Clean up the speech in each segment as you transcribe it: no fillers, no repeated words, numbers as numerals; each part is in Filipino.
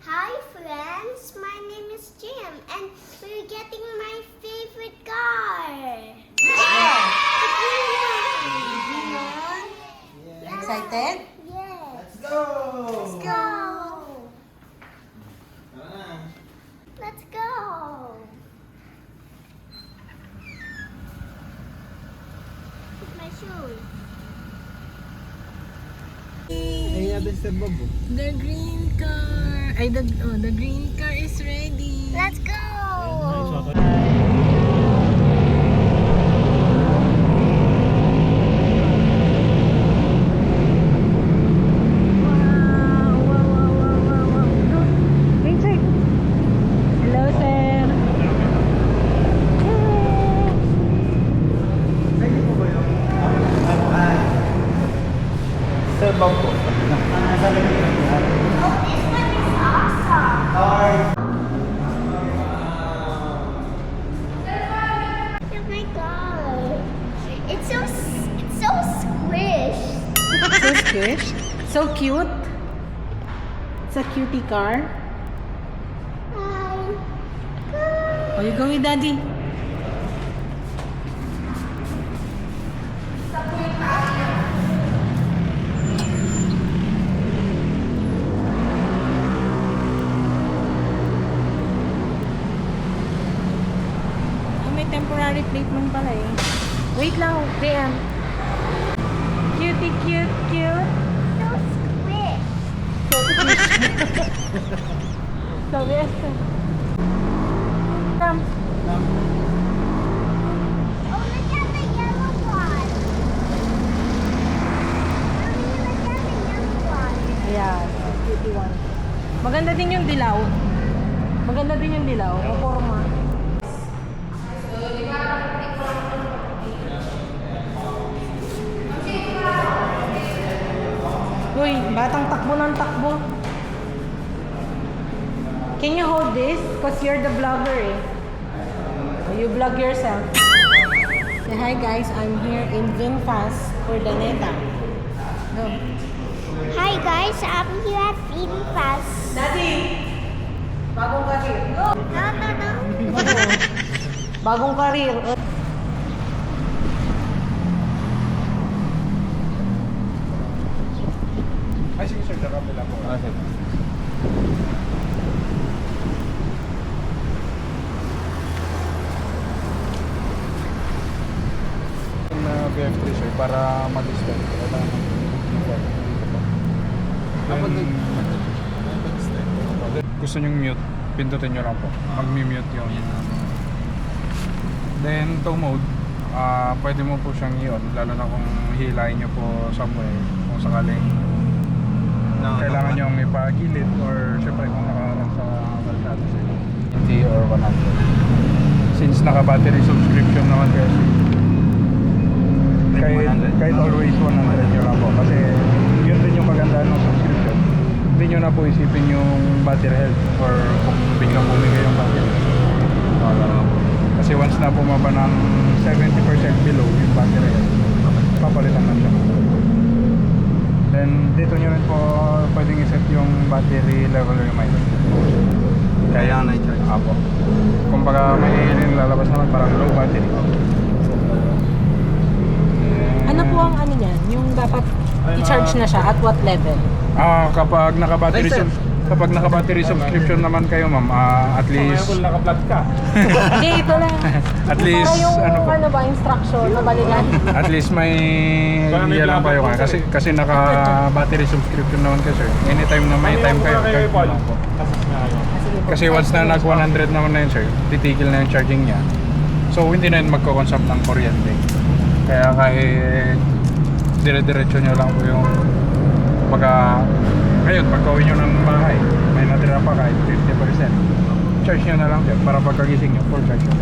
Hi friends, my name is Jim and we're getting my favorite car. The green one. Excited? Yes. Let's go! Let's go. Tara na. Let's go. Put my shoes. Ay, Mr. Bob. The green car. The green car is ready. Let's go. Hello, sir. Pwede po ba yun? Sir Bob po. Nasa lagi lang yan. Oh, this one is awesome. Oh my god. It's so squished. So squish. So cute. It's a cutie car. Hi. Oh, you go with daddy. May temporary plate man pala eh. Wait lang, Rian. Cutie, cute, cute. So squished. So cute. So yes. Come. Oh, look at the yellow one. Mommy, look at the yellow one. Ayan, cutie one. Maganda din yung dilaw. Maganda din yung dilaw. O forma. Uy, batang takbo ng takbo. Can you hold this? Because you're the vlogger eh. You vlog yourself. Say hi guys, I'm here in VinFast for Daneta. Go. Hi guys, I'm here at Feeding Fast. Daddy! Bagong karir. Go! No. Bagong karir. Ay, sige sir, nakapila po. Ah, sige. BF3 sir, para mag-start. Kapag gusto nyong mute, pindutin nyo lang po. Mag-mute yung then tow mode, pwede mo po siyang i-on, lalo na kung hilahin nyo po somewhere, kung sakaling kailangan nyo ipagilid or syempre kung nakaharap sa kalsada sir, 20 or 100. Since naka-battery subscription naman kasi kahit always 100 nyo lang po, kasi yun din yung kagandahan ng subscription. Hindi nyo na po isipin yung battery health or kung biglang bumigay yung battery. Kasi once na bumaba ng 70% below yung battery health, papalitan na siya. Then dito nyo rin po pwedeng iset yung battery level reminder. Kaya na-charge. Apo. Kung baka may lalabas naman parang low battery. Ano po ang ano niyan? Yung dapat i-charge na siya at what level? Kapag naka-battery subscription naman kayo ma'am, at least kung naka-flat ka. Hindi, ito lang. At least para yung ano po, instruction na balikan. at least may idea lang kayo kasi naka-battery subscription naman kayo sir. Anytime na may time kayo. Kasi once na nag 100 naman na yun sir, titigil na yung charging niya. So hindi na yun magko-consume ng kuryente. Kaya kahit dire-diretso nyo lang po yung ngayon pagka-uwi nyo ng bahay, may natira pa kahit 50%, charge nyo na lang dyan para pagkagising nyo, full charge nyo.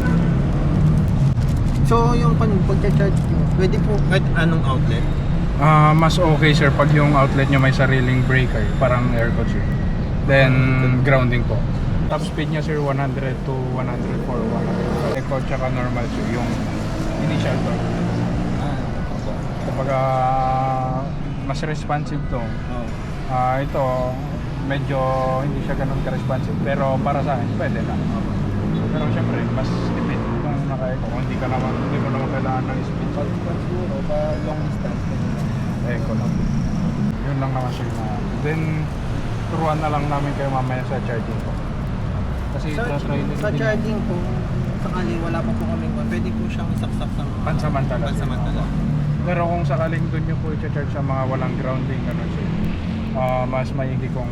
So yung pag-charge nyo, pwede po kahit anong outlet? Mas okay sir pag yung outlet nyo may sariling breaker, parang aircon sir. Then grounding po. Top speed niya sir 100 to 104, 100. Eco tsaka normal sir, yung initial torque. Kumbaga mas responsive to. Ito medyo hindi siya ganun ka-responsive. Pero para sa akin, pwede na. Pero syempre, mas tipid kung naka-eco. Kung hindi mo naman kailangan ng speed. Pag siguro, pa long distance. Eco lang. Yun lang naman siya na. Then, turuan na lang namin kayo mamaya sa charging ko. Kasi Sa charging po, sakali wala pa po kaming pwede po siyang isaksak sa mga pansamantala. pansamantala. Pero kung sakaling doon nyo po i-charge sa mga walang grounding, ganun siya. Mas maigi kung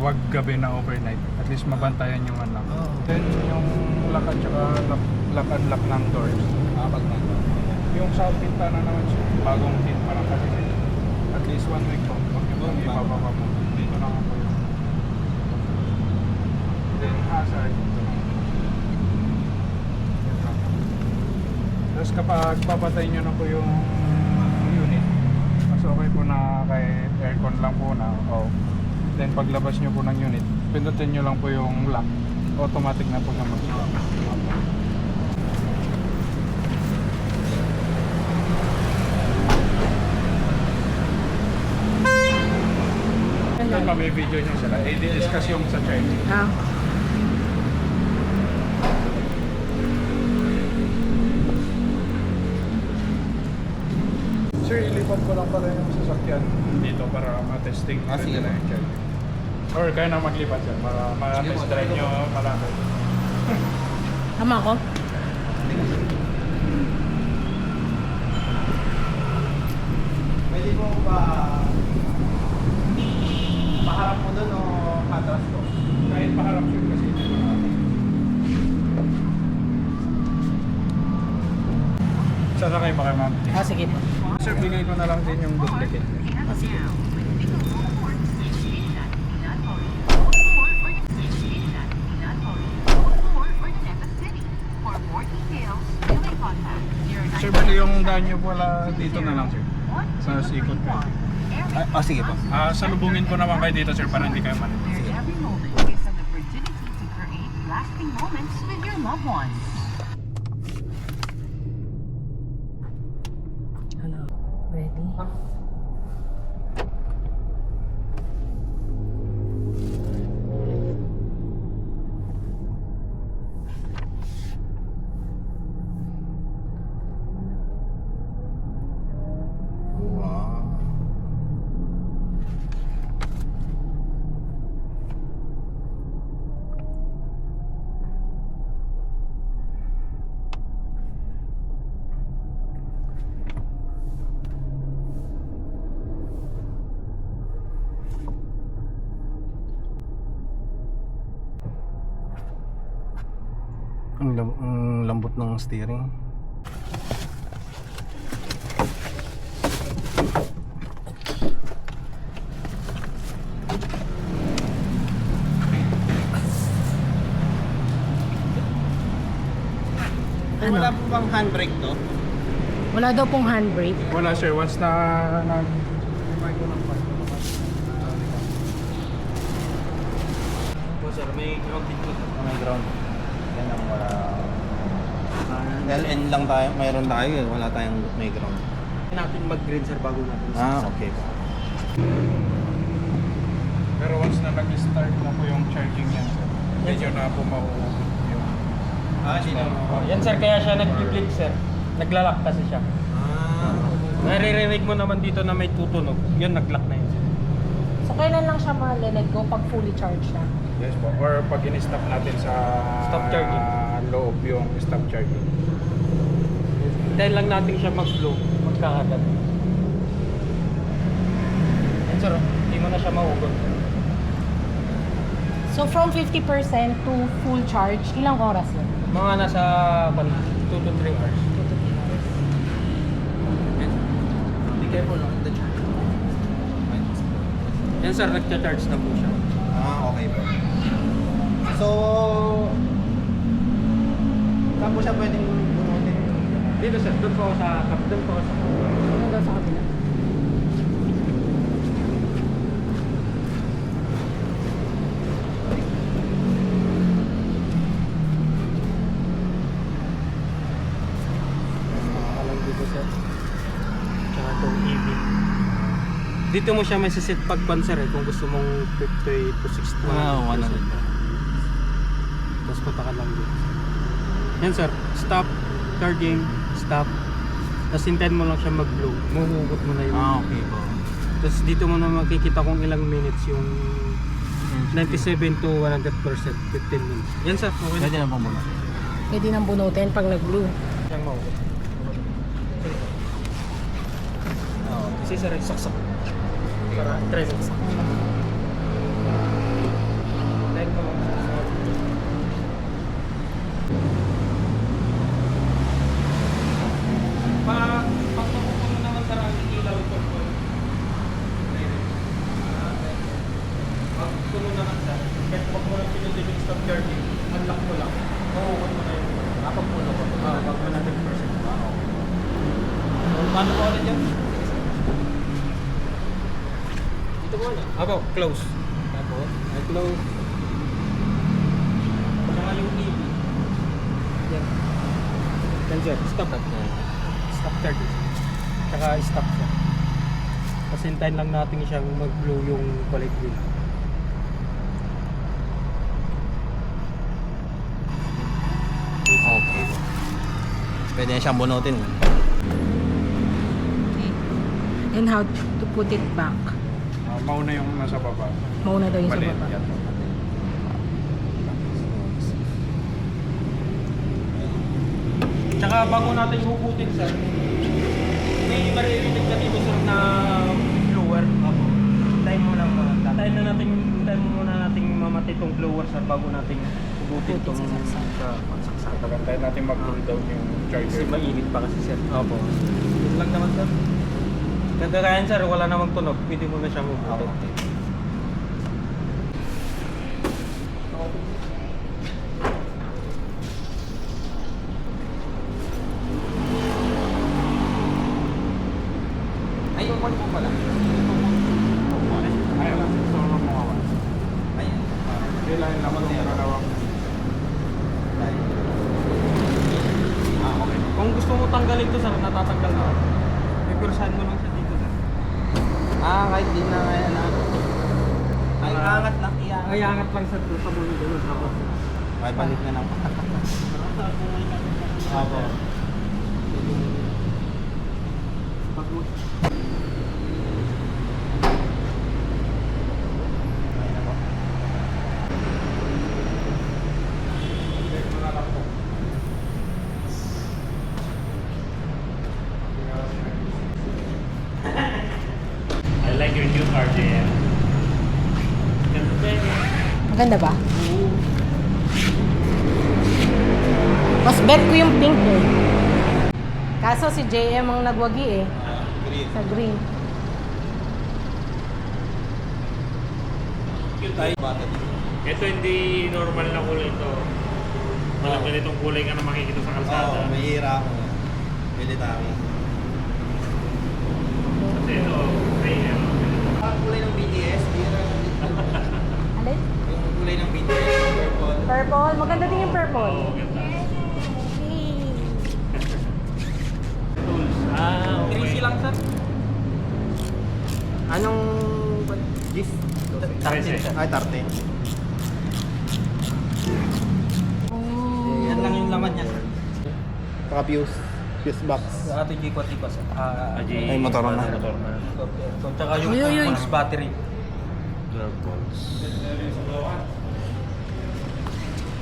wag gabi na overnight. At least mabantayan yung anak. Oo. Then yung lock at saka lock and lock ng doors. Pagmanta. Yung sa pintana naman siya, bagong pin pa lang kasi siya. At least 1 week po. Huwag nyo pong ibababa mo. Dito naman po yung then hazard. Ito lang. Yan lang. Tapos kapag papatay nyo na po yung unit, mas okay po na kahit aircon lang po na off. Then paglabas nyo po ng unit, pindutin nyo lang po yung lock. Automatic na po siya mag-lock. Doon pa may video nyo sila. I-discuss yung sa charging. Ah. Sir, ilipat ko lang pala yung sasakyan dito para ma-testing Sige nila po. yung charging. Or kaya na maglipat sir para ma-test drive nyo malapit. Tama ko? Pwede po ba paharap mo doon o patras ko? Kahit paharap sir kasi dito na. Sasakay ba kayo ma'am? Sige po. Sir, bigay ko na lang din yung duplicate. Sir, bali yung daan nyo pala dito na lang sir. Sa ikot kayo. Sige po. Salubungin ko naman kayo dito sir para hindi kayo malito. Every moment is an opportunity to create lasting moments with your loved ones. Ano? Ready? Wow. Ang lambot ng steering. Ano? Wala po bang handbrake to? Wala daw pong handbrake. Wala sir, once na nag-remind ko ng part. Po sir, may ground dito. May ground. Yan ang wala. LN lang tayo, mayroon tayo eh. Wala tayong may ground. Natin mag-green sir bago natin. Okay. Pero once na nag-start na po yung charging yan sir, medyo na po mauubos yung Yan sir, kaya siya nag-flip sir. Naglalak kasi siya. Naririnig mo naman dito na may tutunog. Yun, nag-lock na yun. So, kailan lang siya ma-let go pag fully charged na? Yes po. Or pag in-stop natin sa Stop charging. loob yung stop charging. Dahil lang natin siya mag-flow, magkakagat. Yan sir, hindi mo na siya maugot. So, from 50% to full charge, ilang oras yun? Mga nasa 2 to 3 hours. 2 to 3 hours. Be careful on the charge. Yan sir, nagcha-charge na po siya. Okay po. So, saan po siya pwedeng bunutin? Dito sir, doon po ako sa Ano daw sa kabila? alam dito sir. Tsaka itong EV. Dito mo siya may set pag sir eh, kung gusto mong 50 to 60. Ah, 100. Tapos punta ka lang dito. Yan sir, stop, charging, stop. Tapos hintayin mo lang siya mag-blow. Mumugot mo na yung... Okay po. Tapos dito mo na makikita kung ilang minutes yung 97 to 100%, 15 minutes. Yan sir, okay na. Pwede na pong muna. Pwede nang bunutin pag nag-blue. Siyang maugot. Kasi sir, saksak. Para try saksak. Try ko lang. Pag napupuno naman sir, ang ilaw ito po. Pag puno naman sir, kahit wag mo lang pinundiling stop charging, unlock mo lang. Mauukot mo na yung kapag puno ko. Pag 100%. Paano po ulit yun? Dito mo na. Ako, close. Tapos, I close. Tsaka yung EV. Yan. Yan sir, stop. Stop charging. Tsaka stop siya. Kasi hintayin lang natin siyang mag-blow yung collect wheel. Okay po. Pwede na siyang bunutin. And how to put it back. Mauna yung nasa baba. Mauna daw yung sa Mali, baba. yan. Tsaka bago natin hukutin sir, may maririnig na dito sir na blower. Apo. Hintayin mo lang muna. Hintayin mo muna nating mamatay tong blower sir bago natin hukutin tong pagsaksak. Tagantayin natin mag-cool down yung Kasi charger. mainit pa kasi sir. Opo. Yun lang naman sir. Kagagayan sir, wala namang tunog. Pwede mo na siyang hukutin. Ay, yung one po pala. Ayun lang, solo mo kawan. Ayan. Kailangan naman yung kalawang. Okay. Kung gusto mo tanggalin to sir, natatanggal na. Ipursahan mo lang siya dito sir. Kahit di na kaya na. Ay, angat lang. Ay, angat lang sir sa bulo doon. Tapos. Ay, balik na lang. Apo. Pag mo. I like your new car, JM. Maganda ba? Mas bet ko yung pink eh. Kaso si JM ang nagwagi eh. Sa green. Ito hindi normal na kulay ito. Walang ganitong kulay ka na makikita sa kalsada. Oo, mahira ako. Military. Kasi ito, may Ang kulay ng BTS, Alin? yung kulay ng BTS, purple. Purple. Maganda din yung purple. ganda. Hey. Tools. Okay. 3C lang sir. Anong GIF? 13. Ay, 30. Yan lang yung laman niya sir. Saka fuse box. Sa ating G40 pa sir. Ay, motor na. Motor na. So, tsaka yung Uy, uy, uy. pulse battery.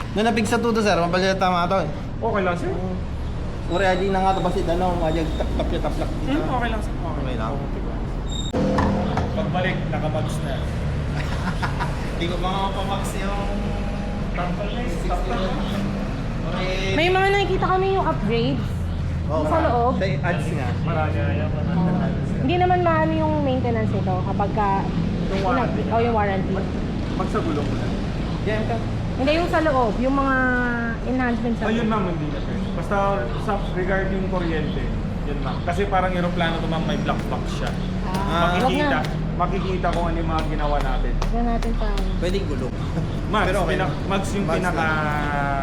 Nung napigsa to sir, mabalita tama ito eh. Okay lang sir. Uri, adi na nga ito basit, majag tap-tap-tap-tap. Okay lang sir. Okay lang. Pagbalik, nakabags na. Hindi ko mga mapamax yung... Okay. May mga nakikita kami yung upgrades. Oh, sa loob. Sa ads nga. Marami. Hindi naman maano yung maintenance ito kapag ka... Yung warranty. Oh, yung warranty. Magsagulong mo lang. Yan ka. Hindi yung sa loob, yung mga enhancements sa Ayun ma'am, hindi na sir. Basta sa regarding kuryente, yun ma'am. Kasi parang aeroplano to ma'am, may black box siya. Wag na. Makikita kung ano yung mga ginawa natin. Wag natin pa. Pwedeng gulong. Max, Pero okay. Max yung Max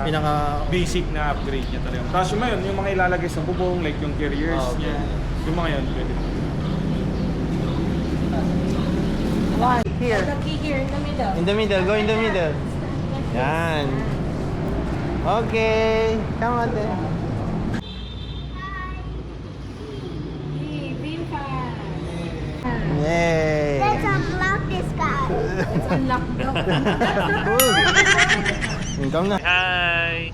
pinaka basic na upgrade niya talaga. Tapos yung ngayon, yung mga ilalagay sa bubong, like yung carriers Okay. niya, yung mga yun, pwede. Here. The key here in the middle. In the middle. Go in the middle. Yan. Okay. Come on then. Hey, VinFast. Yay. Let's unlock this guy. Let's unlock the Cool. Come na. Hi!